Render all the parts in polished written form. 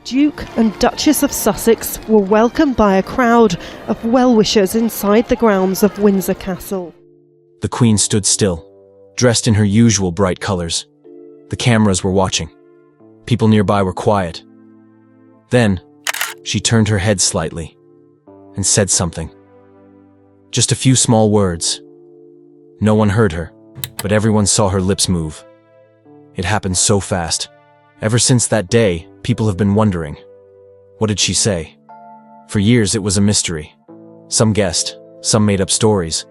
Duke and Duchess of Sussex were welcomed by a crowd of well-wishers inside the grounds of Windsor Castle. The Queen stood still, dressed in her usual bright colors. The cameras were watching. People nearby were quiet. Then, she turned her head slightly and said something. Just a few small words. No one heard her, but everyone saw her lips move. It happened so fast. Ever since that day, people have been wondering, what did she say? For years it was a mystery. Some guessed, some made up stories,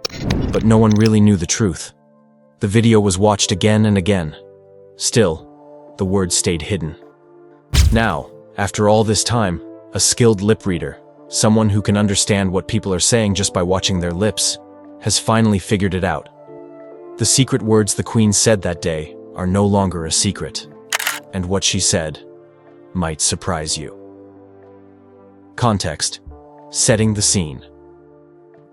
but no one really knew the truth. The video was watched again and again. Still, the words stayed hidden. Now, after all this time, a skilled lip reader, someone who can understand what people are saying just by watching their lips, has finally figured it out. The secret words the Queen said that day are no longer a secret, and what she said might surprise you. Context: setting the scene.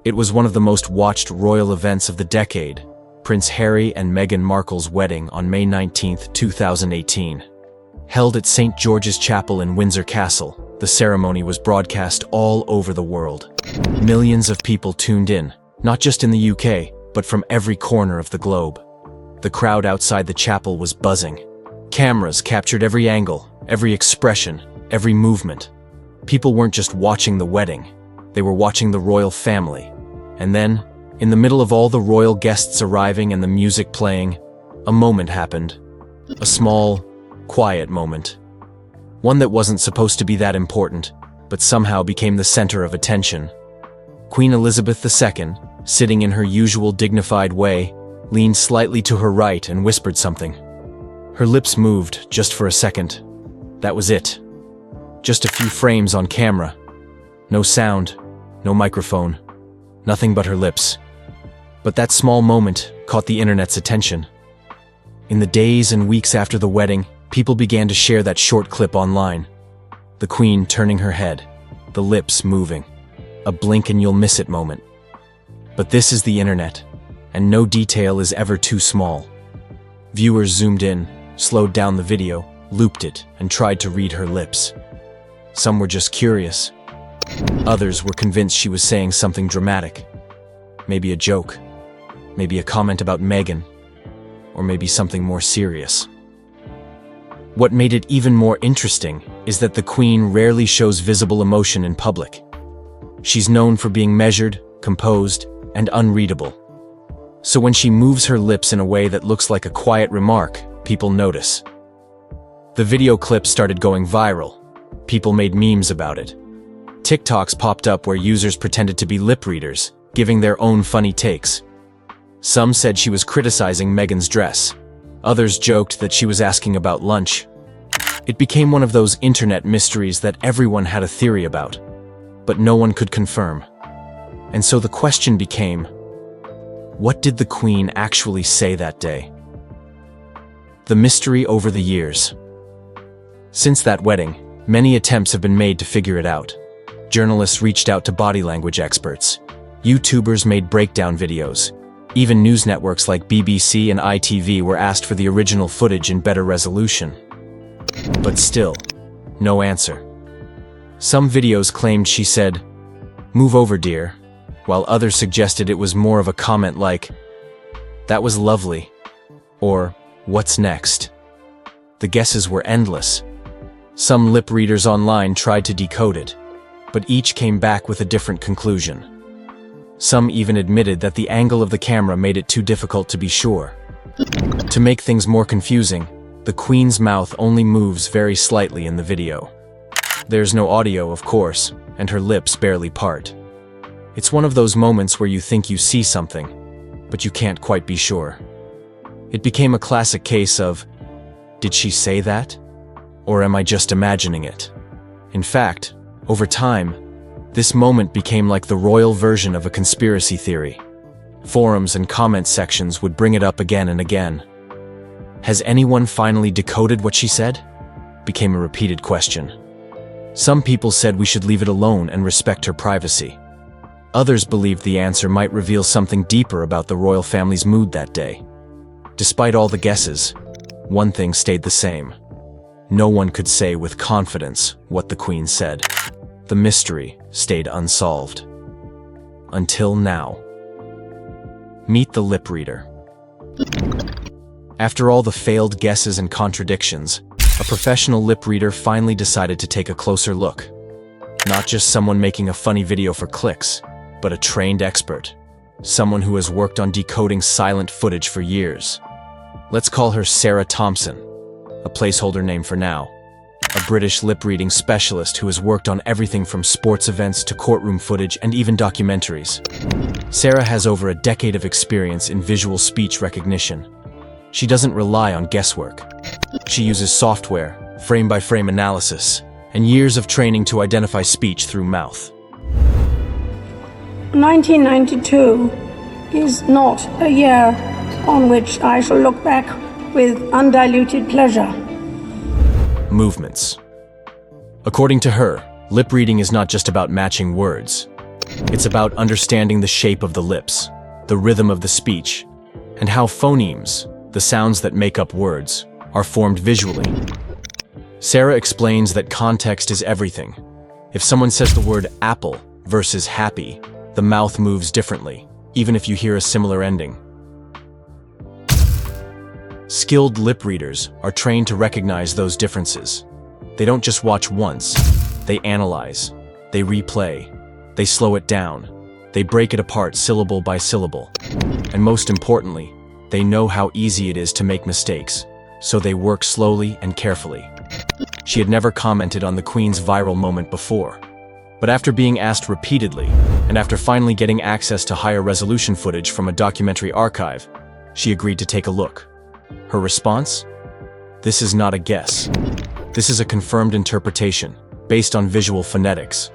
It was one of the most watched royal events of the decade, Prince Harry and Meghan Markle's wedding on May 19, 2018. Held at St. George's Chapel in Windsor Castle, the ceremony was broadcast all over the world. Millions of people tuned in, not just in the UK, but from every corner of the globe. The crowd outside the chapel was buzzing. Cameras captured every angle, every expression, every movement. People weren't just watching the wedding, they were watching the royal family. And then, in the middle of all the royal guests arriving and the music playing, a moment happened. A small, quiet moment. One that wasn't supposed to be that important, but somehow became the center of attention. Queen Elizabeth II, sitting in her usual dignified way, leaned slightly to her right and whispered something. Her lips moved just for a second. That was it. Just a few frames on camera. No sound, no microphone, nothing but her lips. But that small moment caught the internet's attention. In the days and weeks after the wedding, people began to share that short clip online. The Queen turning her head, the lips moving. A blink and you'll miss it moment. But this is the internet, and no detail is ever too small. Viewers zoomed in, slowed down the video, looped it, and tried to read her lips. Some were just curious. Others were convinced she was saying something dramatic. Maybe a joke. Maybe a comment about Meghan. Or maybe something more serious. What made it even more interesting is that the Queen rarely shows visible emotion in public. She's known for being measured, composed, and unreadable. So when she moves her lips in a way that looks like a quiet remark, people notice. The video clip started going viral. People made memes about it. TikToks popped up where users pretended to be lip readers, giving their own funny takes. Some said she was criticizing Meghan's dress. Others joked that she was asking about lunch. It became one of those internet mysteries that everyone had a theory about, but no one could confirm. And so the question became, what did the Queen actually say that day? The mystery over the years. Since that wedding, many attempts have been made to figure it out. Journalists reached out to body language experts. YouTubers made breakdown videos. Even news networks like BBC and ITV were asked for the original footage in better resolution. But still, no answer. Some videos claimed she said, "Move over, dear," while others suggested it was more of a comment like, "That was lovely," or "What's next?" The guesses were endless. Some lip readers online tried to decode it, but each came back with a different conclusion. Some even admitted that the angle of the camera made it too difficult to be sure. To make things more confusing, the Queen's mouth only moves very slightly in the video. There's no audio, of course, and her lips barely part. It's one of those moments where you think you see something, but you can't quite be sure. It became a classic case of, did she say that? Or am I just imagining it? In fact, over time, this moment became like the royal version of a conspiracy theory. Forums and comment sections would bring it up again and again. Has anyone finally decoded what she said? Became a repeated question. Some people said we should leave it alone and respect her privacy. Others believed the answer might reveal something deeper about the royal family's mood that day. Despite all the guesses, one thing stayed the same. no one could say with confidence what the Queen said. The mystery stayed unsolved. Until now. Meet the lip reader. After all the failed guesses and contradictions, a professional lip reader finally decided to take a closer look. Not just someone making a funny video for clicks, but a trained expert. Someone who has worked on decoding silent footage for years. Let's call her Sarah Thompson, a placeholder name for now. A British lip-reading specialist who has worked on everything from sports events to courtroom footage and even documentaries. Sarah has over a decade of experience in visual speech recognition. She doesn't rely on guesswork. She uses software, frame-by-frame analysis, and years of training to identify speech through mouth. 1992 is not a year on which I shall look back with undiluted pleasure. Movements. According to her, lip reading is not just about matching words. It's about understanding the shape of the lips, the rhythm of the speech, and how phonemes, the sounds that make up words, are formed visually. Sarah explains that context is everything. If someone says the word apple versus happy, the mouth moves differently, even if you hear a similar ending. Skilled lip readers are trained to recognize those differences. They don't just watch once, they analyze, they replay, they slow it down, they break it apart syllable by syllable. And most importantly, they know how easy it is to make mistakes, so they work slowly and carefully. She had never commented on the Queen's viral moment before, but after being asked repeatedly, and after finally getting access to higher resolution footage from a documentary archive, she agreed to take a look. Her response? This is not a guess. This is a confirmed interpretation, based on visual phonetics.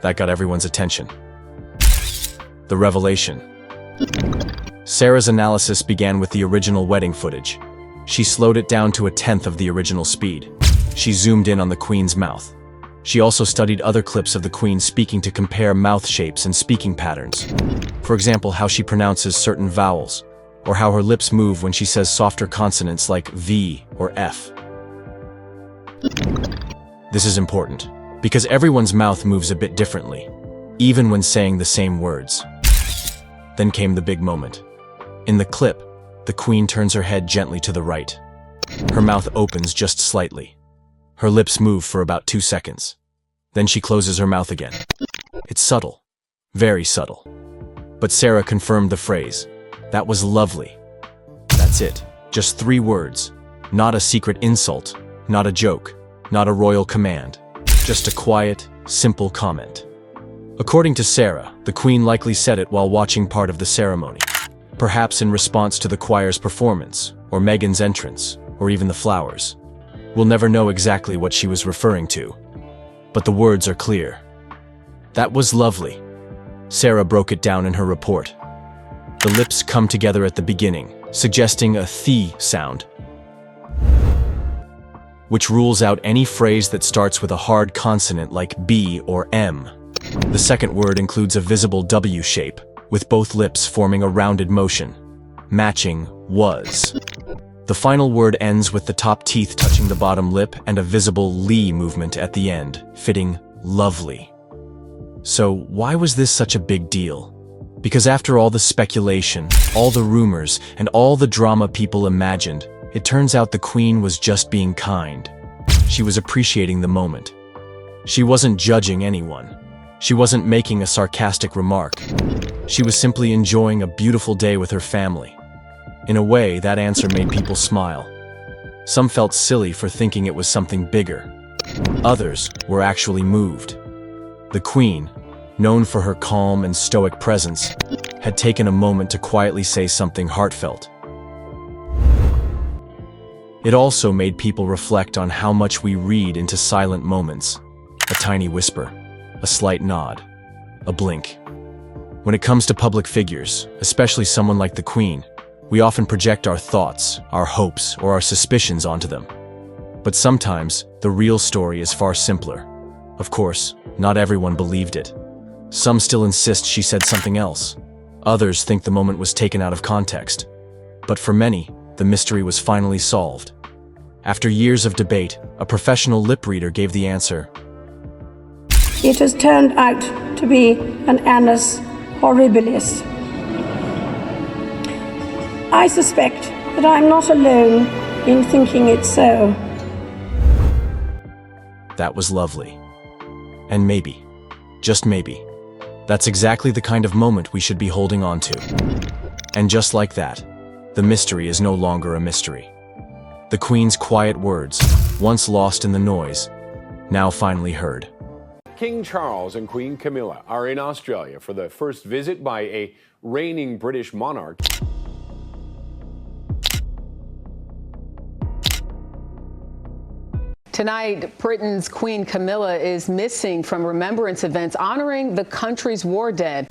That got everyone's attention. The revelation. Sarah's analysis began with the original wedding footage. She slowed it down to 1/10 of the original speed. She zoomed in on the Queen's mouth. She also studied other clips of the Queen speaking to compare mouth shapes and speaking patterns. For example, how she pronounces certain vowels, or how her lips move when she says softer consonants like V or F. This is important, because everyone's mouth moves a bit differently, even when saying the same words. Then came the big moment. In the clip, the Queen turns her head gently to the right. Her mouth opens just slightly. Her lips move for about 2 seconds. Then she closes her mouth again. It's subtle, very subtle. But Sarah confirmed the phrase. That was lovely. That's it. Just 3 words. Not a secret insult, not a joke, not a royal command. Just a quiet, simple comment. According to Sarah, the Queen likely said it while watching part of the ceremony. Perhaps in response to the choir's performance, or Meghan's entrance, or even the flowers. We'll never know exactly what she was referring to. But the words are clear. That was lovely. Sarah broke it down in her report. The lips come together at the beginning, suggesting a th sound, which rules out any phrase that starts with a hard consonant like B or M. The second word includes a visible W shape, with both lips forming a rounded motion, matching was. The final word ends with the top teeth touching the bottom lip and a visible li movement at the end, fitting lovely. So why was this such a big deal? Because after all the speculation, all the rumors, and all the drama people imagined, it turns out the Queen was just being kind. She was appreciating the moment. She wasn't judging anyone. She wasn't making a sarcastic remark. She was simply enjoying a beautiful day with her family. In a way, that answer made people smile. Some felt silly for thinking it was something bigger. Others were actually moved. The Queen, known for her calm and stoic presence, had taken a moment to quietly say something heartfelt. It also made people reflect on how much we read into silent moments. A tiny whisper, a slight nod, a blink. When it comes to public figures, especially someone like the Queen, we often project our thoughts, our hopes, or our suspicions onto them. But sometimes, the real story is far simpler. Of course, not everyone believed it. Some still insist she said something else. Others think the moment was taken out of context. But for many, the mystery was finally solved. After years of debate, a professional lip reader gave the answer. It has turned out to be an annus horribilis. I suspect that I'm not alone in thinking it so. That was lovely. And maybe, just maybe, that's exactly the kind of moment we should be holding on to. And just like that, the mystery is no longer a mystery. The Queen's quiet words, once lost in the noise, now finally heard. King Charles and Queen Camilla are in Australia for the first visit by a reigning British monarch. Tonight, Britain's Queen Camilla is missing from remembrance events honoring the country's war dead.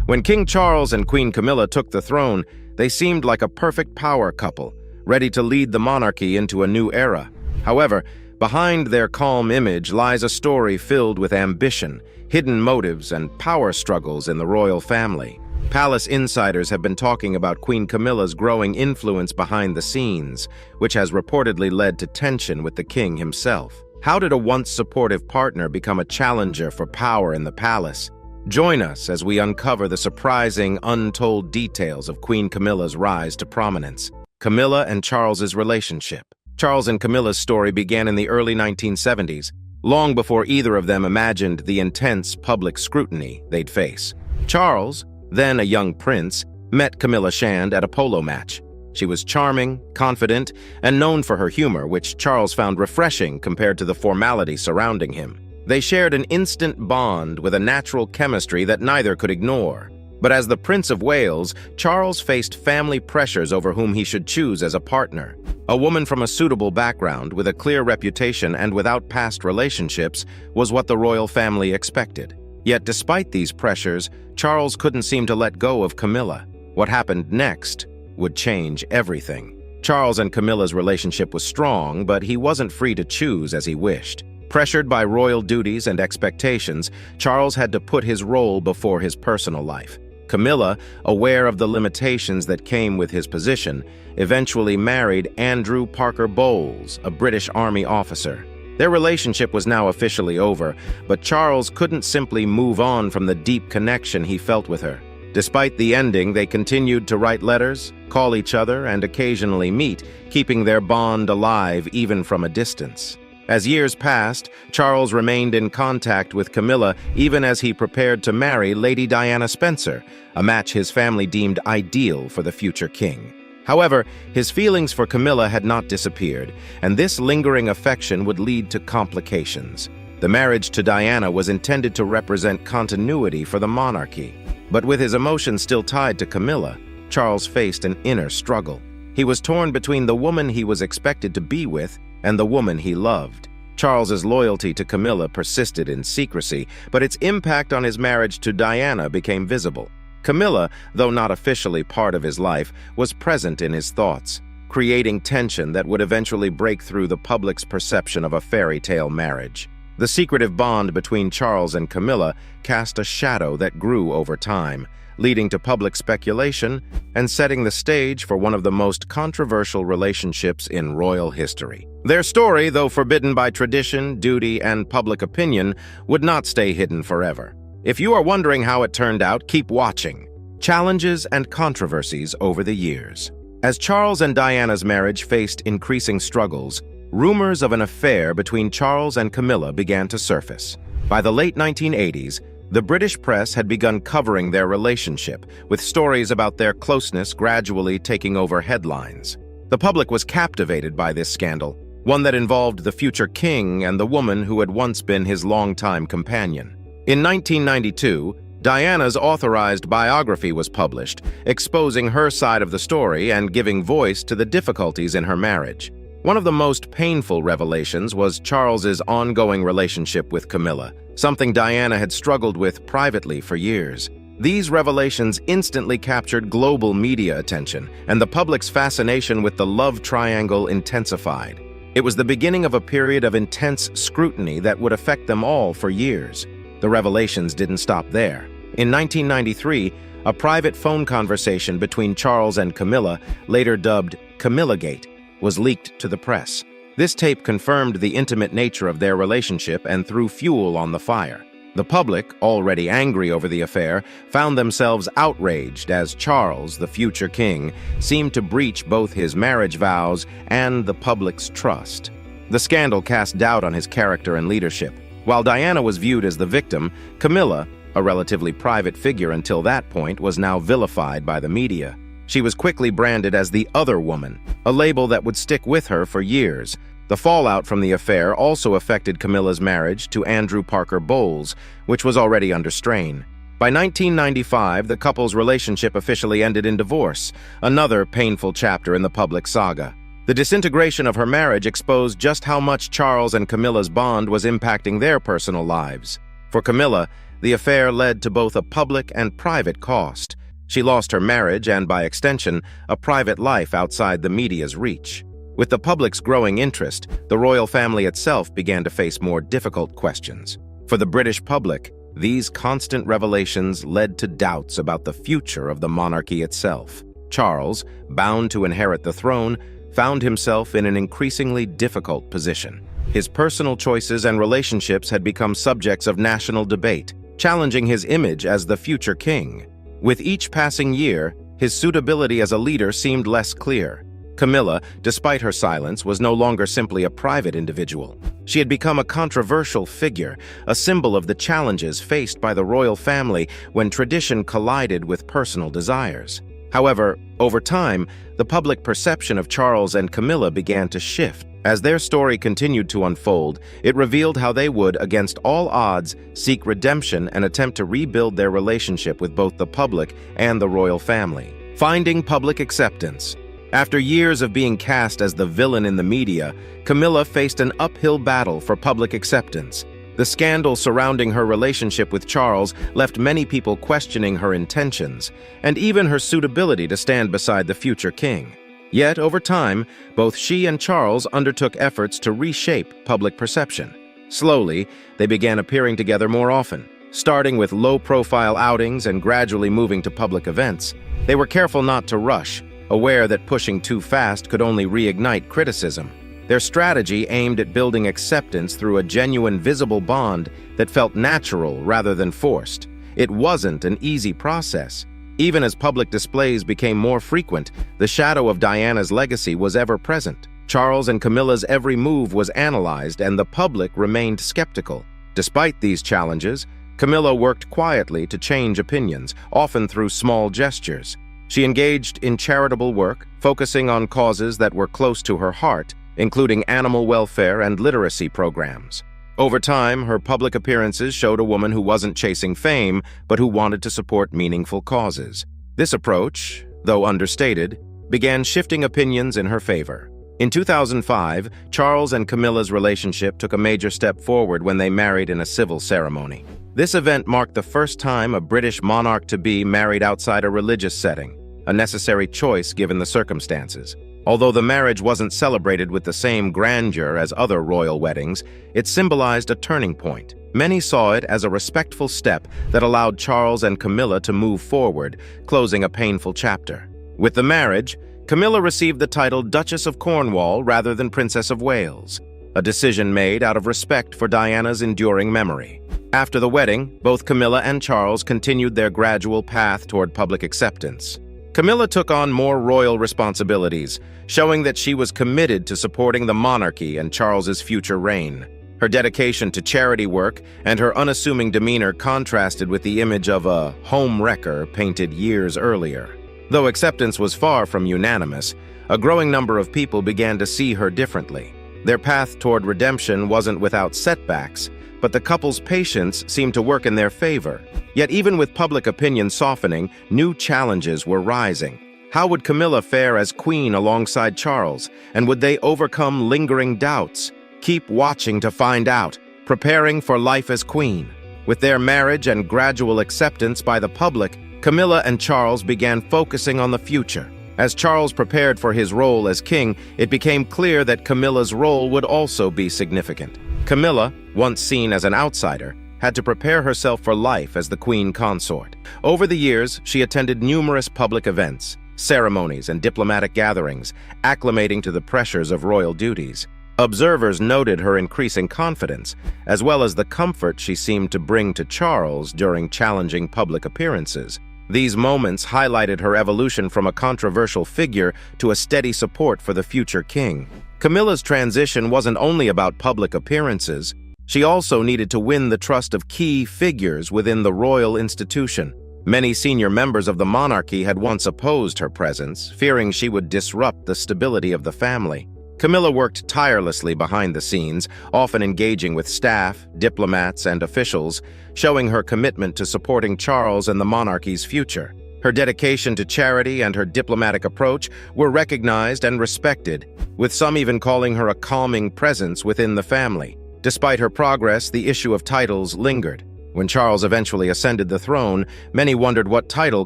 When King Charles and Queen Camilla took the throne, they seemed like a perfect power couple, ready to lead the monarchy into a new era. However, behind their calm image lies a story filled with ambition, hidden motives, and power struggles in the royal family. Palace insiders have been talking about Queen Camilla's growing influence behind the scenes, which has reportedly led to tension with the king himself. How did a once supportive partner become a challenger for power in the palace? Join us as we uncover the surprising, untold details of Queen Camilla's rise to prominence. Camilla and Charles's relationship. Charles and Camilla's story began in the early 1970s, long before either of them imagined the intense public scrutiny they'd face. Charles, then a young prince, met Camilla Shand at a polo match. She was charming, confident, and known for her humor, which Charles found refreshing compared to the formality surrounding him. They shared an instant bond with a natural chemistry that neither could ignore. But as the Prince of Wales, Charles faced family pressures over whom he should choose as a partner. A woman from a suitable background, with a clear reputation and without past relationships, was what the royal family expected. Yet despite these pressures, Charles couldn't seem to let go of Camilla. What happened next would change everything. Charles and Camilla's relationship was strong, but he wasn't free to choose as he wished. Pressured by royal duties and expectations, Charles had to put his role before his personal life. Camilla, aware of the limitations that came with his position, eventually married Andrew Parker Bowles, a British Army officer. Their relationship was now officially over, but Charles couldn't simply move on from the deep connection he felt with her. Despite the ending, they continued to write letters, call each other, and occasionally meet, keeping their bond alive even from a distance. As years passed, Charles remained in contact with Camilla even as he prepared to marry Lady Diana Spencer, a match his family deemed ideal for the future king. However, his feelings for Camilla had not disappeared, and this lingering affection would lead to complications. The marriage to Diana was intended to represent continuity for the monarchy. But with his emotions still tied to Camilla, Charles faced an inner struggle. He was torn between the woman he was expected to be with and the woman he loved. Charles's loyalty to Camilla persisted in secrecy, but its impact on his marriage to Diana became visible. Camilla, though not officially part of his life, was present in his thoughts, creating tension that would eventually break through the public's perception of a fairy tale marriage. The secretive bond between Charles and Camilla cast a shadow that grew over time, leading to public speculation and setting the stage for one of the most controversial relationships in royal history. Their story, though forbidden by tradition, duty, and public opinion, would not stay hidden forever. If you are wondering how it turned out, keep watching. Challenges and controversies over the years. As Charles and Diana's marriage faced increasing struggles, rumors of an affair between Charles and Camilla began to surface. By the late 1980s, the British press had begun covering their relationship, with stories about their closeness gradually taking over headlines. The public was captivated by this scandal, one that involved the future king and the woman who had once been his longtime companion. In 1992, Diana's authorized biography was published, exposing her side of the story and giving voice to the difficulties in her marriage. One of the most painful revelations was Charles's ongoing relationship with Camilla, something Diana had struggled with privately for years. These revelations instantly captured global media attention, and the public's fascination with the love triangle intensified. It was the beginning of a period of intense scrutiny that would affect them all for years. The revelations didn't stop there. In 1993, a private phone conversation between Charles and Camilla, later dubbed Camillagate, was leaked to the press. This tape confirmed the intimate nature of their relationship and threw fuel on the fire. The public, already angry over the affair, found themselves outraged as Charles, the future king, seemed to breach both his marriage vows and the public's trust. The scandal cast doubt on his character and leadership. While Diana was viewed as the victim, Camilla, a relatively private figure until that point, was now vilified by the media. She was quickly branded as the other woman, a label that would stick with her for years. The fallout from the affair also affected Camilla's marriage to Andrew Parker Bowles, which was already under strain. By 1995, the couple's relationship officially ended in divorce, another painful chapter in the public saga. The disintegration of her marriage exposed just how much Charles and Camilla's bond was impacting their personal lives. For Camilla, the affair led to both a public and private cost. She lost her marriage and, by extension, a private life outside the media's reach. With the public's growing interest, the royal family itself began to face more difficult questions. For the British public, these constant revelations led to doubts about the future of the monarchy itself. Charles, bound to inherit the throne, found himself in an increasingly difficult position. His personal choices and relationships had become subjects of national debate, challenging his image as the future king. With each passing year, his suitability as a leader seemed less clear. Camilla, despite her silence, was no longer simply a private individual. She had become a controversial figure, a symbol of the challenges faced by the royal family when tradition collided with personal desires. However, over time, the public perception of Charles and Camilla began to shift. As their story continued to unfold, it revealed how they would, against all odds, seek redemption and attempt to rebuild their relationship with both the public and the royal family. Finding public acceptance. After years of being cast as the villain in the media, Camilla faced an uphill battle for public acceptance. The scandal surrounding her relationship with Charles left many people questioning her intentions, and even her suitability to stand beside the future king. Yet, over time, both she and Charles undertook efforts to reshape public perception. Slowly, they began appearing together more often, starting with low-profile outings and gradually moving to public events. They were careful not to rush, aware that pushing too fast could only reignite criticism. Their strategy aimed at building acceptance through a genuine, visible bond that felt natural rather than forced. It wasn't an easy process. Even as public displays became more frequent, the shadow of Diana's legacy was ever present. Charles and Camilla's every move was analyzed, and the public remained skeptical. Despite these challenges, Camilla worked quietly to change opinions, often through small gestures. She engaged in charitable work, focusing on causes that were close to her heart, including animal welfare and literacy programs. Over time, her public appearances showed a woman who wasn't chasing fame, but who wanted to support meaningful causes. This approach, though understated, began shifting opinions in her favor. In 2005, Charles and Camilla's relationship took a major step forward when they married in a civil ceremony. This event marked the first time a British monarch-to-be married outside a religious setting, a necessary choice given the circumstances. Although the marriage wasn't celebrated with the same grandeur as other royal weddings, it symbolized a turning point. Many saw it as a respectful step that allowed Charles and Camilla to move forward, closing a painful chapter. With the marriage, Camilla received the title Duchess of Cornwall rather than Princess of Wales, a decision made out of respect for Diana's enduring memory. After the wedding, both Camilla and Charles continued their gradual path toward public acceptance. Camilla took on more royal responsibilities, showing that she was committed to supporting the monarchy and Charles's future reign. Her dedication to charity work and her unassuming demeanor contrasted with the image of a home wrecker painted years earlier. Though acceptance was far from unanimous, a growing number of people began to see her differently. Their path toward redemption wasn't without setbacks, but the couple's patience seemed to work in their favor. Yet even with public opinion softening, new challenges were rising. How would Camilla fare as queen alongside Charles, and would they overcome lingering doubts? Keep watching to find out, preparing for life as queen. With their marriage and gradual acceptance by the public, Camilla and Charles began focusing on the future. As Charles prepared for his role as king, it became clear that Camilla's role would also be significant. Camilla, once seen as an outsider, had to prepare herself for life as the queen consort. Over the years, she attended numerous public events, ceremonies, and diplomatic gatherings, acclimating to the pressures of royal duties. Observers noted her increasing confidence, as well as the comfort she seemed to bring to Charles during challenging public appearances. These moments highlighted her evolution from a controversial figure to a steady support for the future king. Camilla's transition wasn't only about public appearances. She also needed to win the trust of key figures within the royal institution. Many senior members of the monarchy had once opposed her presence, fearing she would disrupt the stability of the family. Camilla worked tirelessly behind the scenes, often engaging with staff, diplomats, and officials, showing her commitment to supporting Charles and the monarchy's future. Her dedication to charity and her diplomatic approach were recognized and respected, with some even calling her a calming presence within the family. Despite her progress, the issue of titles lingered. When Charles eventually ascended the throne, many wondered what title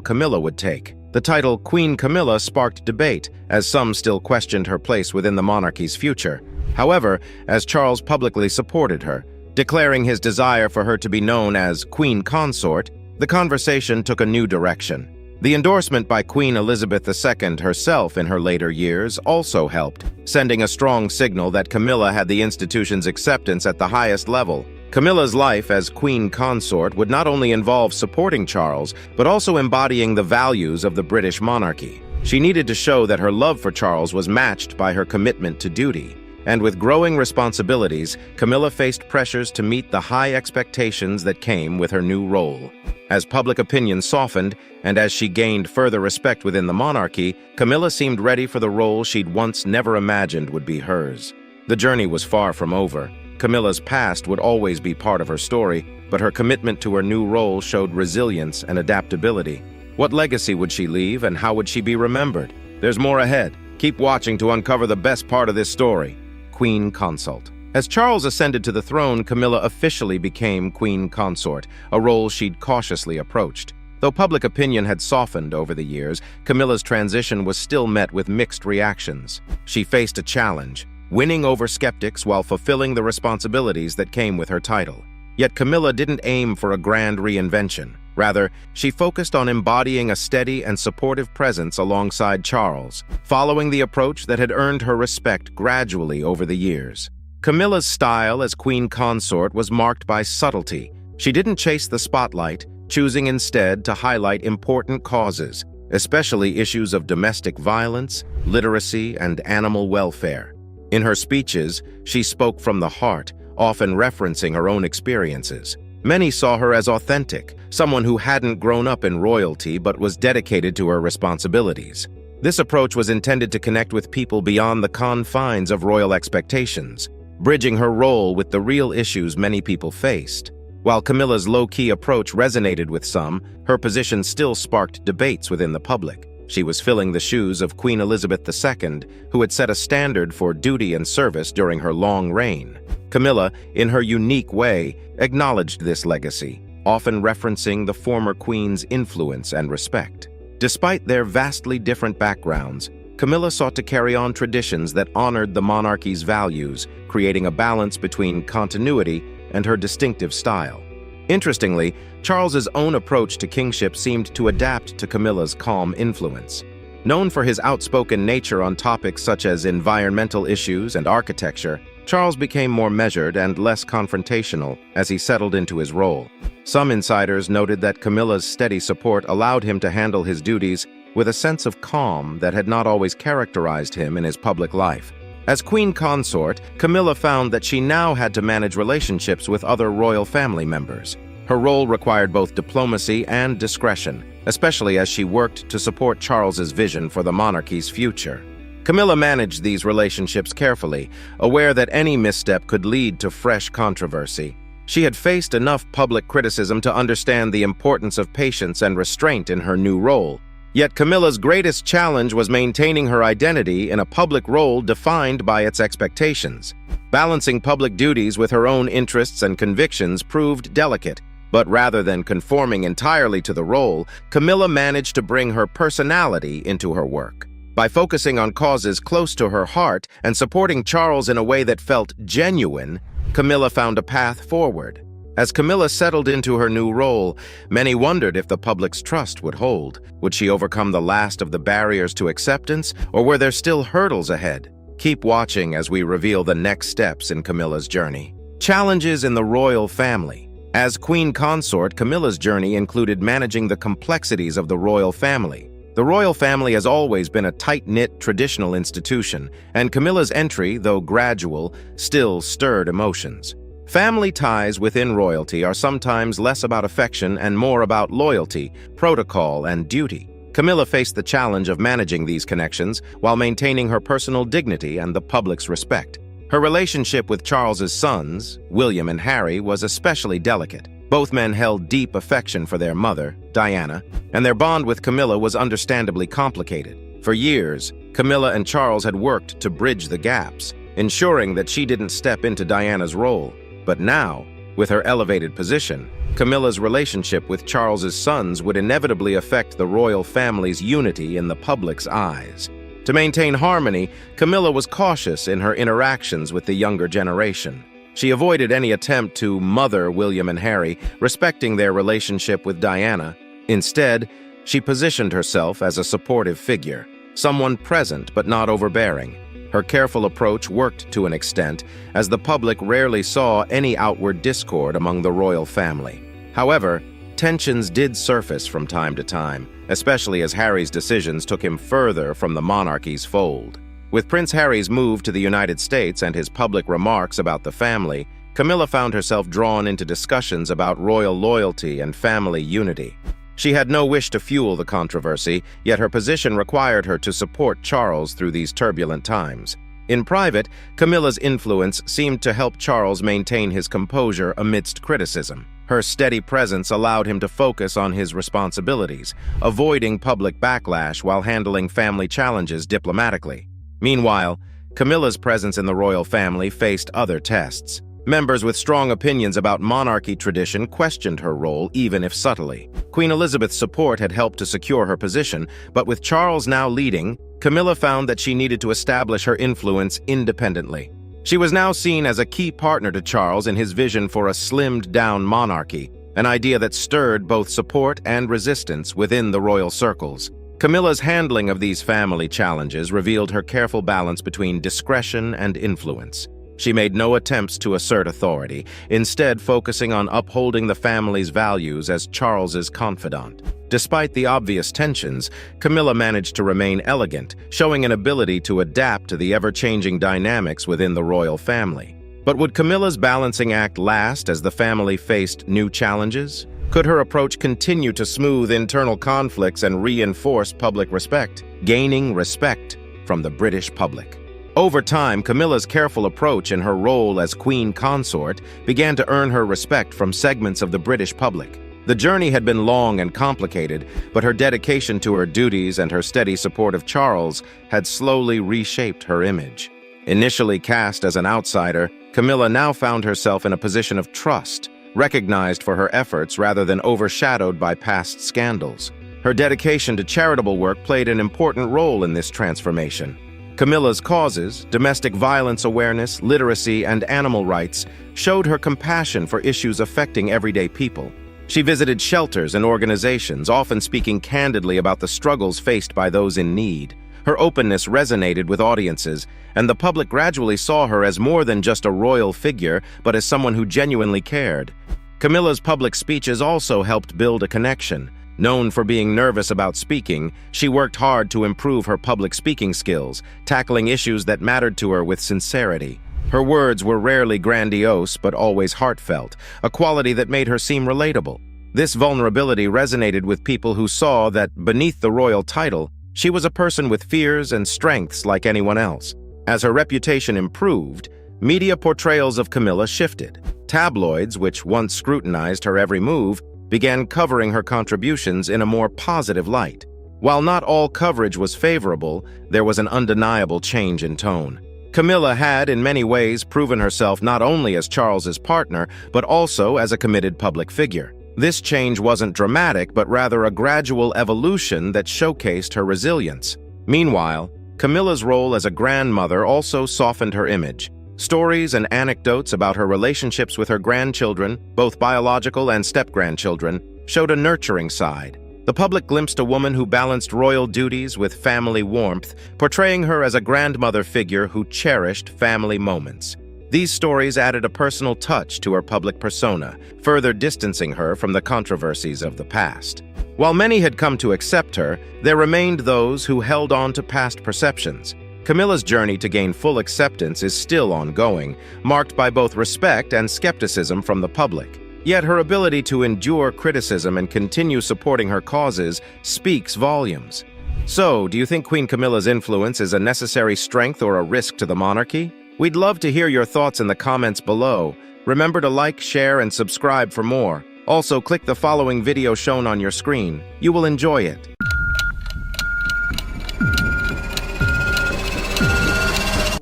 Camilla would take. The title Queen Camilla sparked debate, as some still questioned her place within the monarchy's future. However, as Charles publicly supported her, declaring his desire for her to be known as Queen Consort, the conversation took a new direction. The endorsement by Queen Elizabeth II herself in her later years also helped, sending a strong signal that Camilla had the institution's acceptance at the highest level. Camilla's life as Queen Consort would not only involve supporting Charles, but also embodying the values of the British monarchy. She needed to show that her love for Charles was matched by her commitment to duty. And with growing responsibilities, Camilla faced pressures to meet the high expectations that came with her new role. As public opinion softened, and as she gained further respect within the monarchy, Camilla seemed ready for the role she'd once never imagined would be hers. The journey was far from over. Camilla's past would always be part of her story, but her commitment to her new role showed resilience and adaptability. What legacy would she leave, and how would she be remembered? There's more ahead. Keep watching to uncover the best part of this story: Queen Consort. As Charles ascended to the throne, Camilla officially became Queen Consort, a role she'd cautiously approached. Though public opinion had softened over the years, Camilla's transition was still met with mixed reactions. She faced a challenge: winning over skeptics while fulfilling the responsibilities that came with her title. Yet Camilla didn't aim for a grand reinvention. Rather, she focused on embodying a steady and supportive presence alongside Charles, following the approach that had earned her respect gradually over the years. Camilla's style as Queen Consort was marked by subtlety. She didn't chase the spotlight, choosing instead to highlight important causes, especially issues of domestic violence, literacy, and animal welfare. In her speeches, she spoke from the heart, often referencing her own experiences. Many saw her as authentic, someone who hadn't grown up in royalty but was dedicated to her responsibilities. This approach was intended to connect with people beyond the confines of royal expectations, bridging her role with the real issues many people faced. While Camilla's low-key approach resonated with some, her position still sparked debates within the public. She was filling the shoes of Queen Elizabeth II, who had set a standard for duty and service during her long reign. Camilla, in her unique way, acknowledged this legacy, often referencing the former queen's influence and respect. Despite their vastly different backgrounds, Camilla sought to carry on traditions that honored the monarchy's values, creating a balance between continuity and her distinctive style. Interestingly, Charles's own approach to kingship seemed to adapt to Camilla's calm influence. Known for his outspoken nature on topics such as environmental issues and architecture, Charles became more measured and less confrontational as he settled into his role. Some insiders noted that Camilla's steady support allowed him to handle his duties with a sense of calm that had not always characterized him in his public life. As Queen Consort, Camilla found that she now had to manage relationships with other royal family members. Her role required both diplomacy and discretion, especially as she worked to support Charles's vision for the monarchy's future. Camilla managed these relationships carefully, aware that any misstep could lead to fresh controversy. She had faced enough public criticism to understand the importance of patience and restraint in her new role. Yet Camilla's greatest challenge was maintaining her identity in a public role defined by its expectations. Balancing public duties with her own interests and convictions proved delicate, but rather than conforming entirely to the role, Camilla managed to bring her personality into her work. By focusing on causes close to her heart and supporting Charles in a way that felt genuine, Camilla found a path forward. As Camilla settled into her new role, many wondered if the public's trust would hold. Would she overcome the last of the barriers to acceptance, or were there still hurdles ahead? Keep watching as we reveal the next steps in Camilla's journey. Challenges in the royal family. As queen consort, Camilla's journey included managing the complexities of the royal family. The royal family has always been a tight-knit traditional institution, and Camilla's entry, though gradual, still stirred emotions. Family ties within royalty are sometimes less about affection and more about loyalty, protocol, and duty. Camilla faced the challenge of managing these connections while maintaining her personal dignity and the public's respect. Her relationship with Charles's sons, William and Harry, was especially delicate. Both men held deep affection for their mother, Diana, and their bond with Camilla was understandably complicated. For years, Camilla and Charles had worked to bridge the gaps, ensuring that she didn't step into Diana's role. But now, with her elevated position, Camilla's relationship with Charles's sons would inevitably affect the royal family's unity in the public's eyes. To maintain harmony, Camilla was cautious in her interactions with the younger generation. She avoided any attempt to mother William and Harry, respecting their relationship with Diana. Instead, she positioned herself as a supportive figure, someone present but not overbearing. Her careful approach worked to an extent, as the public rarely saw any outward discord among the royal family. However, tensions did surface from time to time, especially as Harry's decisions took him further from the monarchy's fold. With Prince Harry's move to the United States and his public remarks about the family, Camilla found herself drawn into discussions about royal loyalty and family unity. She had no wish to fuel the controversy, yet her position required her to support Charles through these turbulent times. In private, Camilla's influence seemed to help Charles maintain his composure amidst criticism. Her steady presence allowed him to focus on his responsibilities, avoiding public backlash while handling family challenges diplomatically. Meanwhile, Camilla's presence in the royal family faced other tests. Members with strong opinions about monarchy tradition questioned her role, even if subtly. Queen Elizabeth's support had helped to secure her position, but with Charles now leading, Camilla found that she needed to establish her influence independently. She was now seen as a key partner to Charles in his vision for a slimmed-down monarchy, an idea that stirred both support and resistance within the royal circles. Camilla's handling of these family challenges revealed her careful balance between discretion and influence. She made no attempts to assert authority, instead focusing on upholding the family's values as Charles's confidant. Despite the obvious tensions, Camilla managed to remain elegant, showing an ability to adapt to the ever-changing dynamics within the royal family. But would Camilla's balancing act last as the family faced new challenges? Could her approach continue to smooth internal conflicts and reinforce public respect, gaining respect from the British public? Over time, Camilla's careful approach in her role as queen consort began to earn her respect from segments of the British public. The journey had been long and complicated, but her dedication to her duties and her steady support of Charles had slowly reshaped her image. Initially cast as an outsider, Camilla now found herself in a position of trust, recognized for her efforts rather than overshadowed by past scandals. Her dedication to charitable work played an important role in this transformation. Camilla's causes, domestic violence awareness, literacy, and animal rights, showed her compassion for issues affecting everyday people. She visited shelters and organizations, often speaking candidly about the struggles faced by those in need. Her openness resonated with audiences, and the public gradually saw her as more than just a royal figure, but as someone who genuinely cared. Camilla's public speeches also helped build a connection. Known for being nervous about speaking, she worked hard to improve her public speaking skills, tackling issues that mattered to her with sincerity. Her words were rarely grandiose, but always heartfelt, a quality that made her seem relatable. This vulnerability resonated with people who saw that, beneath the royal title, she was a person with fears and strengths like anyone else. As her reputation improved, media portrayals of Camilla shifted. Tabloids, which once scrutinized her every move, began covering her contributions in a more positive light. While not all coverage was favorable, there was an undeniable change in tone. Camilla had, in many ways, proven herself not only as Charles's partner, but also as a committed public figure. This change wasn't dramatic, but rather a gradual evolution that showcased her resilience. Meanwhile, Camilla's role as a grandmother also softened her image. Stories and anecdotes about her relationships with her grandchildren, both biological and step-grandchildren, showed a nurturing side. The public glimpsed a woman who balanced royal duties with family warmth, portraying her as a grandmother figure who cherished family moments. These stories added a personal touch to her public persona, further distancing her from the controversies of the past. While many had come to accept her, there remained those who held on to past perceptions. Camilla's journey to gain full acceptance is still ongoing, marked by both respect and skepticism from the public. Yet her ability to endure criticism and continue supporting her causes speaks volumes. So, do you think Queen Camilla's influence is a necessary strength or a risk to the monarchy? We'd love to hear your thoughts in the comments below. Remember to like, share, and subscribe for more. Also, click the following video shown on your screen. You will enjoy it.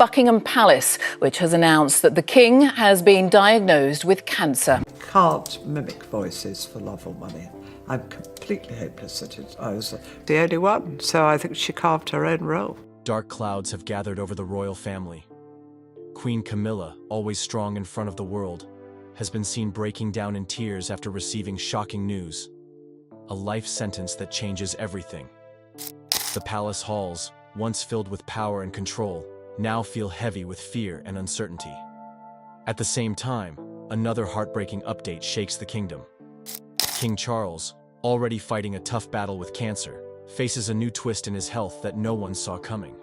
Buckingham Palace, which has announced that the King has been diagnosed with cancer. Can't mimic voices for love or money. I'm completely hopeless at it. I was the only one, so I think she carved her own role. Dark clouds have gathered over the royal family. Queen Camilla, always strong in front of the world, has been seen breaking down in tears after receiving shocking news. A life sentence that changes everything. The palace halls, once filled with power and control, now feel heavy with fear and uncertainty. At the same time, another heartbreaking update shakes the kingdom. King Charles, already fighting a tough battle with cancer, faces a new twist in his health that no one saw coming.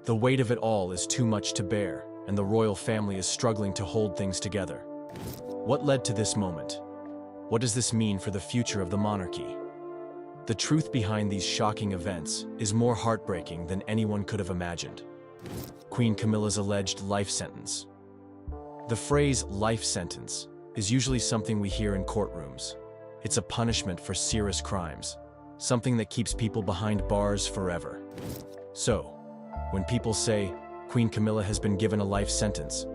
The weight of it all is too much to bear, and the royal family is struggling to hold things together. What led to this moment? What does this mean for the future of the monarchy? The truth behind these shocking events is more heartbreaking than anyone could have imagined. Queen Camilla's alleged life sentence. The phrase life sentence is usually something we hear in courtrooms. It's a punishment for serious crimes, something that keeps people behind bars forever. So, when people say Queen Camilla has been given a life sentence,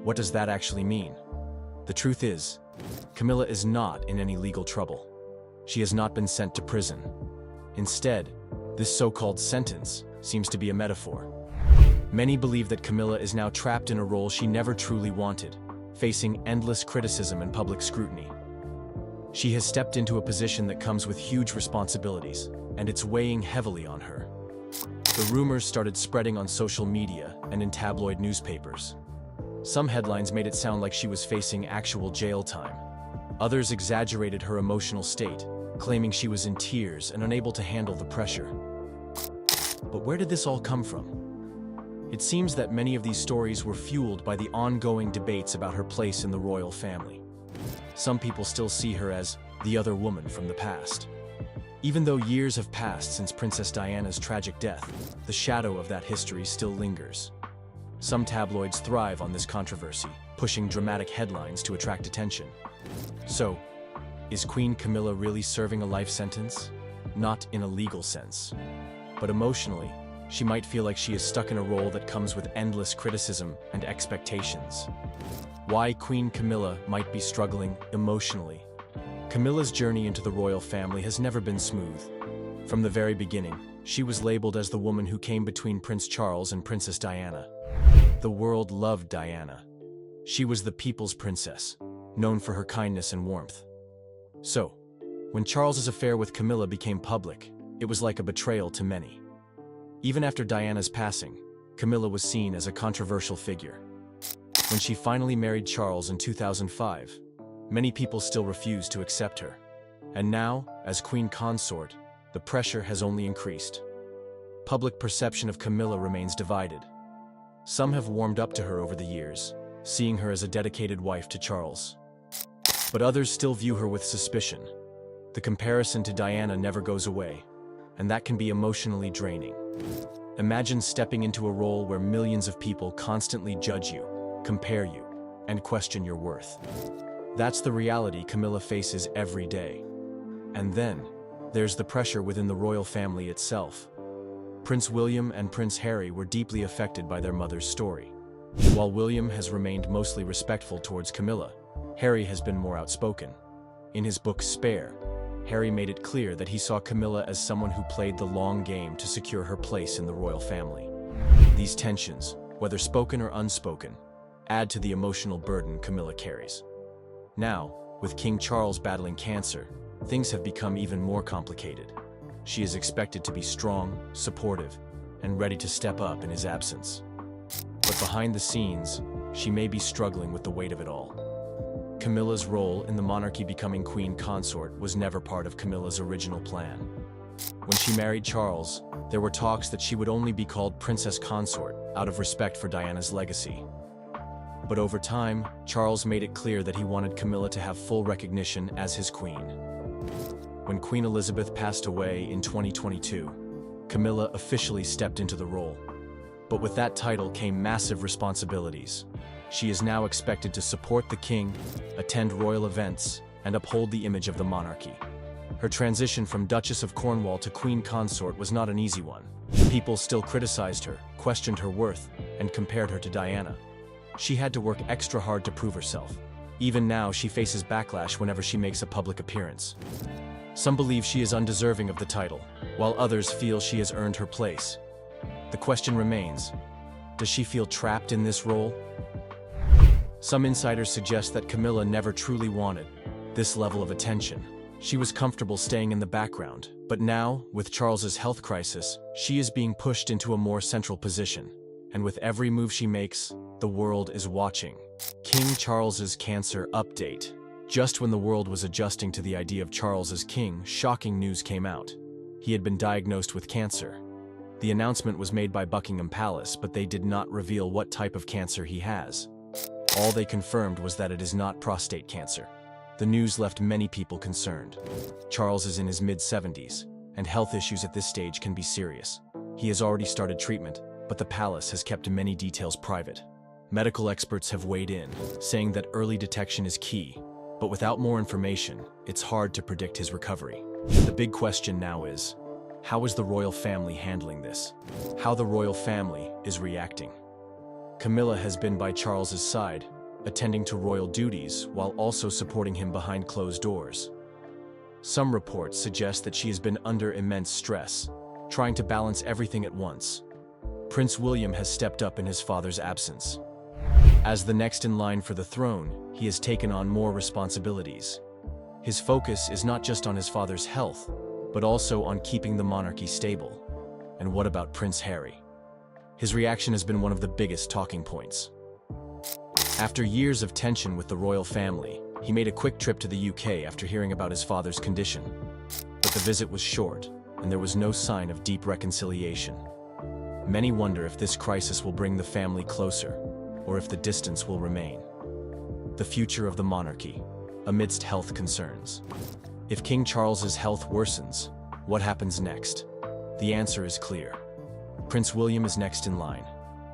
what does that actually mean? The truth is, Camilla is not in any legal trouble. She has not been sent to prison. Instead, this so-called sentence seems to be a metaphor. Many believe that Camilla is now trapped in a role she never truly wanted, facing endless criticism and public scrutiny. She has stepped into a position that comes with huge responsibilities, and it's weighing heavily on her. The rumors started spreading on social media and in tabloid newspapers. Some headlines made it sound like she was facing actual jail time. Others exaggerated her emotional state, claiming she was in tears and unable to handle the pressure. But where did this all come from? It seems that many of these stories were fueled by the ongoing debates about her place in the royal family. Some people still see her as the other woman from the past. Even though years have passed since Princess Diana's tragic death, the shadow of that history still lingers. Some tabloids thrive on this controversy, pushing dramatic headlines to attract attention. So, is Queen Camilla really serving a life sentence? Not in a legal sense, but emotionally, she might feel like she is stuck in a role that comes with endless criticism and expectations. Why Queen Camilla might be struggling emotionally. Camilla's journey into the royal family has never been smooth. From the very beginning, she was labeled as the woman who came between Prince Charles and Princess Diana. The world loved Diana. She was the people's princess, known for her kindness and warmth. So, when Charles's affair with Camilla became public, it was like a betrayal to many. Even after Diana's passing, Camilla was seen as a controversial figure. When she finally married Charles in 2005, many people still refused to accept her. And now, as queen consort, the pressure has only increased. Public perception of Camilla remains divided. Some have warmed up to her over the years, seeing her as a dedicated wife to Charles. But others still view her with suspicion. The comparison to Diana never goes away, and that can be emotionally draining. Imagine stepping into a role where millions of people constantly judge you, compare you, and question your worth. That's the reality Camilla faces every day. And then, there's the pressure within the royal family itself. Prince William and Prince Harry were deeply affected by their mother's story. While William has remained mostly respectful towards Camilla, Harry has been more outspoken. In his book Spare, Harry made it clear that he saw Camilla as someone who played the long game to secure her place in the royal family. These tensions, whether spoken or unspoken, add to the emotional burden Camilla carries. Now, with King Charles battling cancer, things have become even more complicated. She is expected to be strong, supportive, and ready to step up in his absence. But behind the scenes, she may be struggling with the weight of it all. Camilla's role in the monarchy becoming queen consort was never part of Camilla's original plan. When she married Charles, there were talks that she would only be called princess consort out of respect for Diana's legacy. But over time, Charles made it clear that he wanted Camilla to have full recognition as his queen. When Queen Elizabeth passed away in 2022, Camilla officially stepped into the role. But with that title came massive responsibilities. She is now expected to support the king, attend royal events, and uphold the image of the monarchy. Her transition from Duchess of Cornwall to queen consort was not an easy one. People still criticized her, questioned her worth, and compared her to Diana. She had to work extra hard to prove herself. Even now, she faces backlash whenever she makes a public appearance. Some believe she is undeserving of the title, while others feel she has earned her place. The question remains, does she feel trapped in this role? Some insiders suggest that Camilla never truly wanted this level of attention. She was comfortable staying in the background, but now, with Charles's health crisis, she is being pushed into a more central position. And with every move she makes, the world is watching. King Charles's cancer update. Just when the world was adjusting to the idea of Charles as king, shocking news came out. He had been diagnosed with cancer. The announcement was made by Buckingham Palace, but they did not reveal what type of cancer he has. All they confirmed was that it is not prostate cancer. The news left many people concerned. Charles is in his mid-70s, and health issues at this stage can be serious. He has already started treatment, but the palace has kept many details private. Medical experts have weighed in, saying that early detection is key, but without more information, it's hard to predict his recovery. The big question now is, how is the royal family handling this? How the royal family is reacting? Camilla has been by Charles's side, attending to royal duties while also supporting him behind closed doors. Some reports suggest that she has been under immense stress, trying to balance everything at once. Prince William has stepped up in his father's absence. As the next in line for the throne, he has taken on more responsibilities. His focus is not just on his father's health, but also on keeping the monarchy stable. And what about Prince Harry? His reaction has been one of the biggest talking points. After years of tension with the royal family, he made a quick trip to the UK after hearing about his father's condition. But the visit was short, and there was no sign of deep reconciliation. Many wonder if this crisis will bring the family closer, or if the distance will remain. The future of the monarchy, amidst health concerns. If King Charles's health worsens, what happens next? The answer is clear. Prince William is next in line,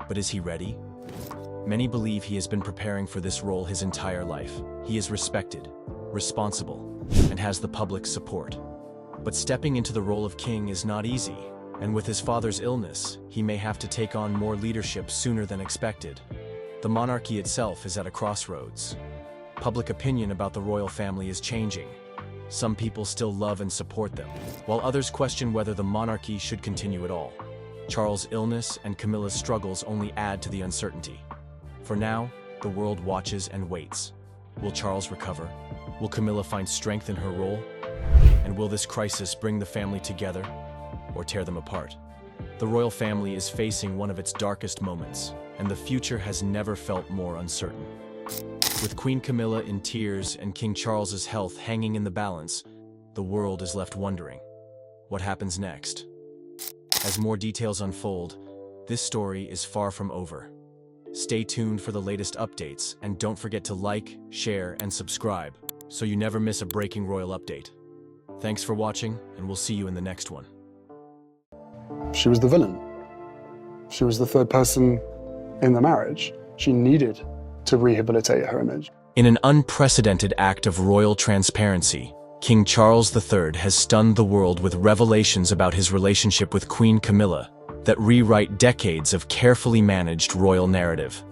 but is he ready? Many believe he has been preparing for this role his entire life. He is respected, responsible, and has the public's support. But stepping into the role of king is not easy, and with his father's illness, he may have to take on more leadership sooner than expected. The monarchy itself is at a crossroads. Public opinion about the royal family is changing. Some people still love and support them, while others question whether the monarchy should continue at all. Charles' illness and Camilla's struggles only add to the uncertainty. For now, the world watches and waits. Will Charles recover? Will Camilla find strength in her role? And will this crisis bring the family together or tear them apart? The royal family is facing one of its darkest moments, and the future has never felt more uncertain. With Queen Camilla in tears and King Charles's health hanging in the balance, the world is left wondering, what happens next? As more details unfold, this story is far from over. Stay tuned for the latest updates, and don't forget to like, share, and subscribe so you never miss a breaking royal update. Thanks for watching, and we'll see you in the next one. She was the villain. She was the third person in the marriage. She needed to rehabilitate her image. In an unprecedented act of royal transparency, King Charles III has stunned the world with revelations about his relationship with Queen Camilla that rewrite decades of carefully managed royal narrative.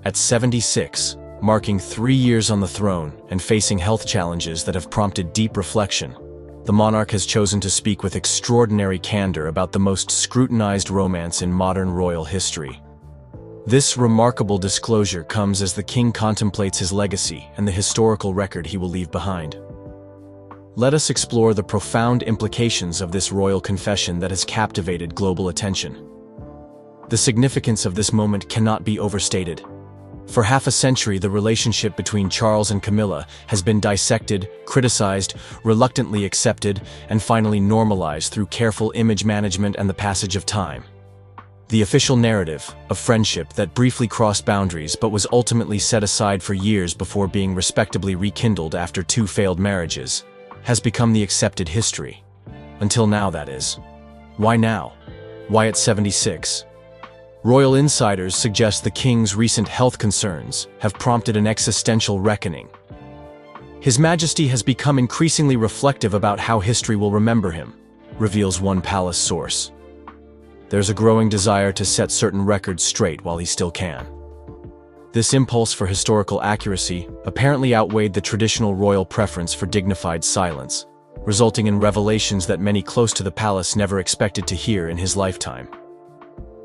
At 76, marking 3 years on the throne and facing health challenges that have prompted deep reflection, the monarch has chosen to speak with extraordinary candor about the most scrutinized romance in modern royal history. This remarkable disclosure comes as the king contemplates his legacy and the historical record he will leave behind. Let us explore the profound implications of this royal confession that has captivated global attention. The significance of this moment cannot be overstated. For half a century, the relationship between Charles and Camilla has been dissected, criticized, reluctantly accepted, and finally normalized through careful image management and the passage of time. The official narrative, of friendship that briefly crossed boundaries but was ultimately set aside for years before being respectably rekindled after 2 failed marriages, has become the accepted history. Until now, that is. Why now? Why at 76? Royal insiders suggest the king's recent health concerns have prompted an existential reckoning. His Majesty has become increasingly reflective about how history will remember him, reveals one palace source. There's a growing desire to set certain records straight while he still can. This impulse for historical accuracy apparently outweighed the traditional royal preference for dignified silence, resulting in revelations that many close to the palace never expected to hear in his lifetime.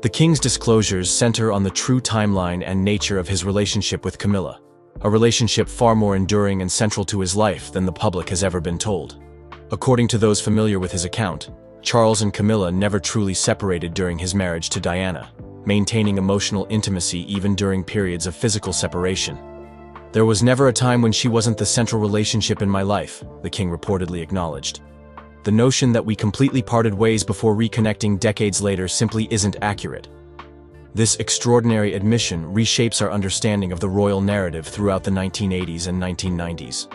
The king's disclosures center on the true timeline and nature of his relationship with Camilla, a relationship far more enduring and central to his life than the public has ever been told. According to those familiar with his account, Charles and Camilla never truly separated during his marriage to Diana, maintaining emotional intimacy even during periods of physical separation. "There was never a time when she wasn't the central relationship in my life," the king reportedly acknowledged. The notion that we completely parted ways before reconnecting decades later simply isn't accurate. This extraordinary admission reshapes our understanding of the royal narrative throughout the 1980s and 1990s.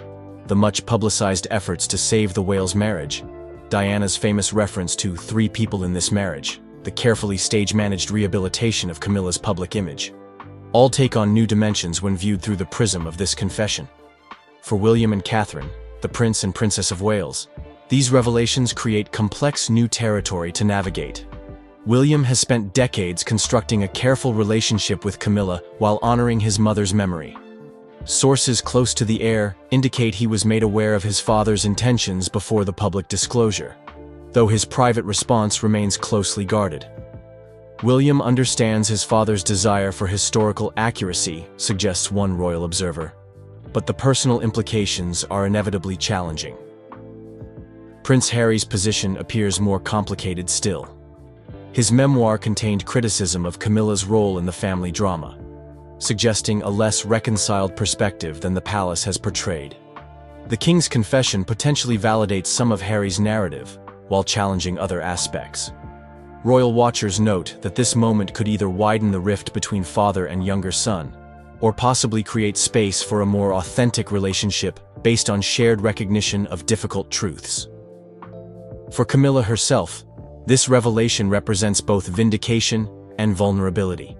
The much publicized efforts to save the Wales marriage, Diana's famous reference to 3 people in this marriage, the carefully stage-managed rehabilitation of Camilla's public image, all take on new dimensions when viewed through the prism of this confession. For William and Catherine, the Prince and Princess of Wales, these revelations create complex new territory to navigate. William has spent decades constructing a careful relationship with Camilla while honoring his mother's memory. Sources close to the heir indicate he was made aware of his father's intentions before the public disclosure, though his private response remains closely guarded. William understands his father's desire for historical accuracy, suggests one royal observer, but the personal implications are inevitably challenging. Prince Harry's position appears more complicated still. His memoir contained criticism of Camilla's role in the family drama, suggesting a less reconciled perspective than the palace has portrayed. The king's confession potentially validates some of Harry's narrative, while challenging other aspects. Royal watchers note that this moment could either widen the rift between father and younger son, or possibly create space for a more authentic relationship based on shared recognition of difficult truths. For Camilla herself, this revelation represents both vindication and vulnerability.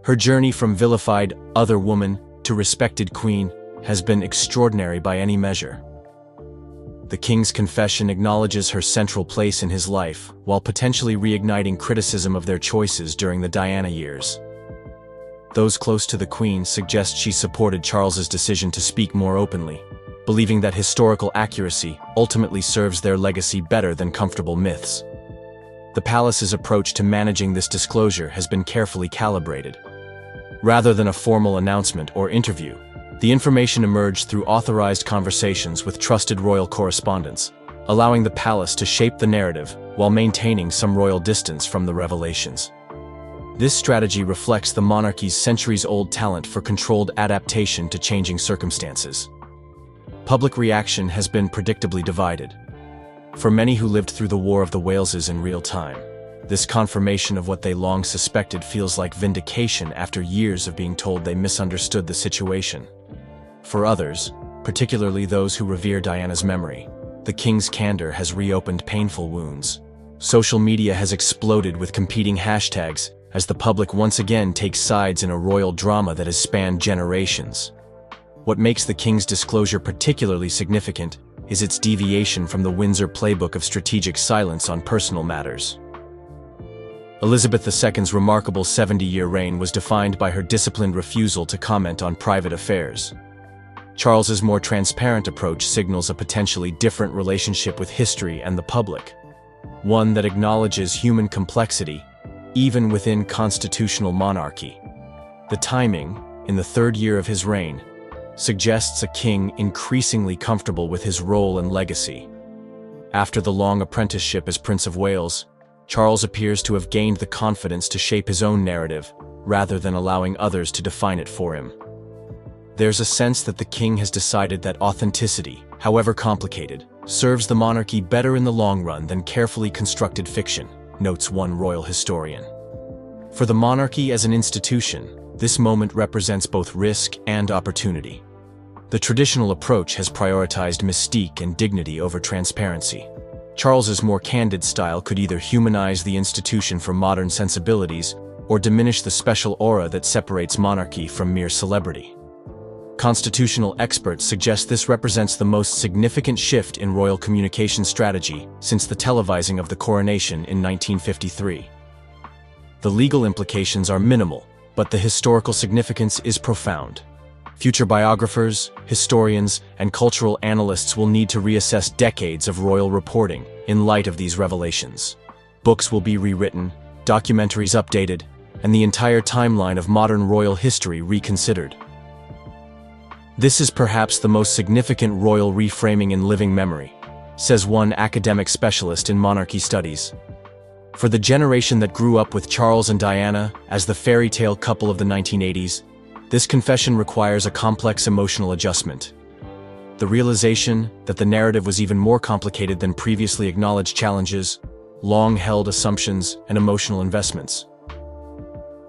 Her journey from vilified other woman to respected queen has been extraordinary by any measure. The king's confession acknowledges her central place in his life, while potentially reigniting criticism of their choices during the Diana years. Those close to the queen suggest she supported Charles's decision to speak more openly, believing that historical accuracy ultimately serves their legacy better than comfortable myths. The palace's approach to managing this disclosure has been carefully calibrated. Rather than a formal announcement or interview, the information emerged through authorized conversations with trusted royal correspondents, allowing the palace to shape the narrative while maintaining some royal distance from the revelations. This strategy reflects the monarchy's centuries-old talent for controlled adaptation to changing circumstances. Public reaction has been predictably divided. For many who lived through the War of the Waleses in real time, this confirmation of what they long suspected feels like vindication after years of being told they misunderstood the situation. For others, particularly those who revere Diana's memory, the king's candor has reopened painful wounds. Social media has exploded with competing hashtags as the public once again takes sides in a royal drama that has spanned generations. What makes the king's disclosure particularly significant is its deviation from the Windsor playbook of strategic silence on personal matters. Elizabeth II's remarkable 70-year reign was defined by her disciplined refusal to comment on private affairs. Charles's more transparent approach signals a potentially different relationship with history and the public, one that acknowledges human complexity, even within constitutional monarchy. The timing, in the third year of his reign, suggests a king increasingly comfortable with his role and legacy. After the long apprenticeship as Prince of Wales, Charles appears to have gained the confidence to shape his own narrative, rather than allowing others to define it for him. There's a sense that the king has decided that authenticity, however complicated, serves the monarchy better in the long run than carefully constructed fiction, notes one royal historian. For the monarchy as an institution, this moment represents both risk and opportunity. The traditional approach has prioritized mystique and dignity over transparency. Charles's more candid style could either humanize the institution for modern sensibilities or diminish the special aura that separates monarchy from mere celebrity. Constitutional experts suggest this represents the most significant shift in royal communication strategy since the televising of the coronation in 1953. The legal implications are minimal, but the historical significance is profound. Future biographers, historians, and cultural analysts will need to reassess decades of royal reporting in light of these revelations. Books will be rewritten, documentaries updated, and the entire timeline of modern royal history reconsidered. This is perhaps the most significant royal reframing in living memory, says one academic specialist in monarchy studies. For the generation that grew up with Charles and Diana as the fairy tale couple of the 1980s, this confession requires a complex emotional adjustment. The realization that the narrative was even more complicated than previously acknowledged challenges, long-held assumptions, and emotional investments.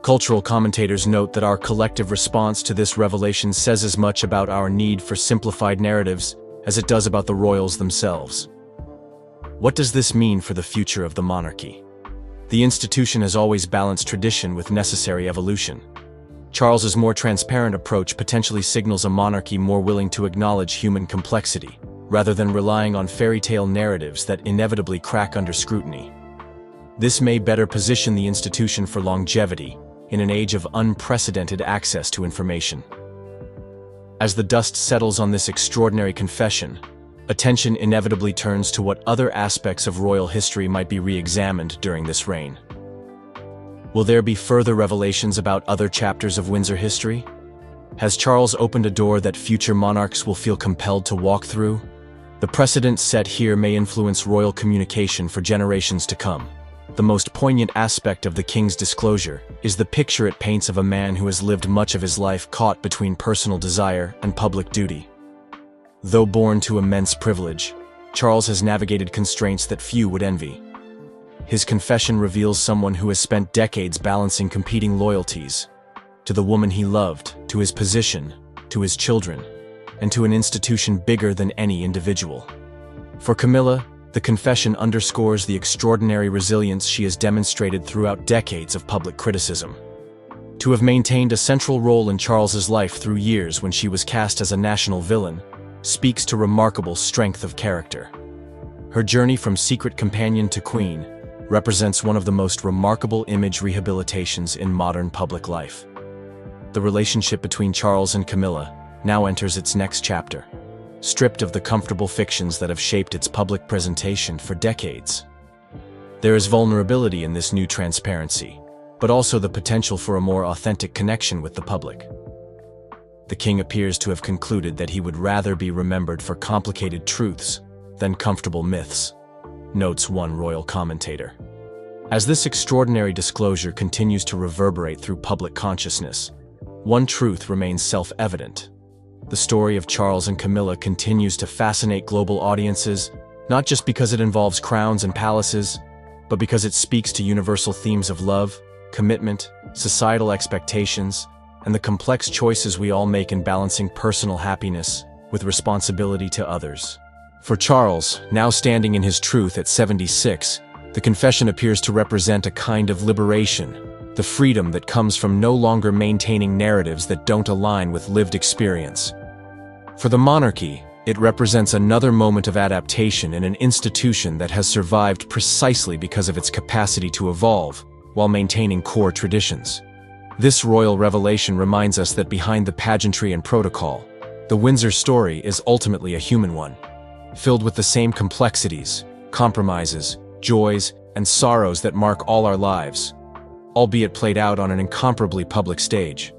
Cultural commentators note that our collective response to this revelation says as much about our need for simplified narratives as it does about the royals themselves. What does this mean for the future of the monarchy? The institution has always balanced tradition with necessary evolution. Charles's more transparent approach potentially signals a monarchy more willing to acknowledge human complexity, rather than relying on fairy tale narratives that inevitably crack under scrutiny. This may better position the institution for longevity in an age of unprecedented access to information. As the dust settles on this extraordinary confession, attention inevitably turns to what other aspects of royal history might be re-examined during this reign. Will there be further revelations about other chapters of Windsor history? Has Charles opened a door that future monarchs will feel compelled to walk through? The precedent set here may influence royal communication for generations to come. The most poignant aspect of the king's disclosure is the picture it paints of a man who has lived much of his life caught between personal desire and public duty. Though born to immense privilege, Charles has navigated constraints that few would envy. His confession reveals someone who has spent decades balancing competing loyalties to the woman he loved, to his position, to his children, and to an institution bigger than any individual. For Camilla, the confession underscores the extraordinary resilience she has demonstrated throughout decades of public criticism. To have maintained a central role in Charles's life through years when she was cast as a national villain speaks to remarkable strength of character. Her journey from secret companion to queen represents one of the most remarkable image rehabilitations in modern public life. The relationship between Charles and Camilla now enters its next chapter, stripped of the comfortable fictions that have shaped its public presentation for decades. There is vulnerability in this new transparency, but also the potential for a more authentic connection with the public. The king appears to have concluded that he would rather be remembered for complicated truths than comfortable myths, notes one royal commentator. As this extraordinary disclosure continues to reverberate through public consciousness, one truth remains self-evident. The story of Charles and Camilla continues to fascinate global audiences, not just because it involves crowns and palaces, but because it speaks to universal themes of love, commitment, societal expectations, and the complex choices we all make in balancing personal happiness with responsibility to others. For Charles, now standing in his truth at 76, the confession appears to represent a kind of liberation, the freedom that comes from no longer maintaining narratives that don't align with lived experience. For the monarchy, it represents another moment of adaptation in an institution that has survived precisely because of its capacity to evolve while maintaining core traditions. This royal revelation reminds us that behind the pageantry and protocol, the Windsor story is ultimately a human one, filled with the same complexities, compromises, joys, and sorrows that mark all our lives, albeit played out on an incomparably public stage.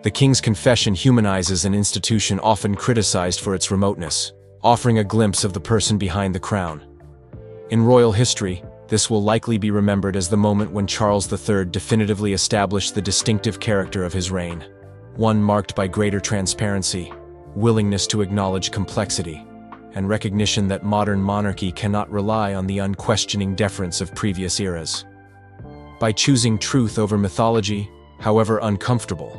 The King's Confession humanizes an institution often criticized for its remoteness, offering a glimpse of the person behind the crown. In royal history, this will likely be remembered as the moment when Charles III definitively established the distinctive character of his reign, one marked by greater transparency, willingness to acknowledge complexity, and recognition that modern monarchy cannot rely on the unquestioning deference of previous eras. By choosing truth over mythology, however uncomfortable,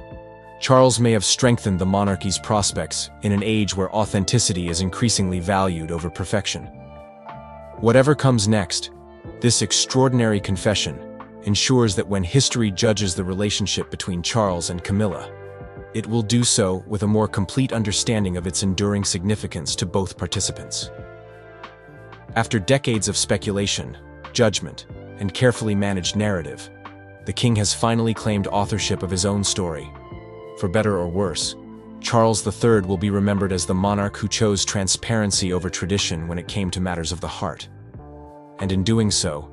Charles may have strengthened the monarchy's prospects in an age where authenticity is increasingly valued over perfection. Whatever comes next, this extraordinary confession ensures that when history judges the relationship between Charles and Camilla, it will do so with a more complete understanding of its enduring significance to both participants. After decades of speculation, judgment, and carefully managed narrative, the king has finally claimed authorship of his own story. For better or worse, Charles III will be remembered as the monarch who chose transparency over tradition when it came to matters of the heart. And in doing so,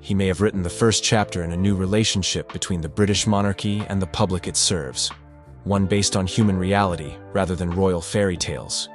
he may have written the first chapter in a new relationship between the British monarchy and the public it serves, one based on human reality rather than royal fairy tales.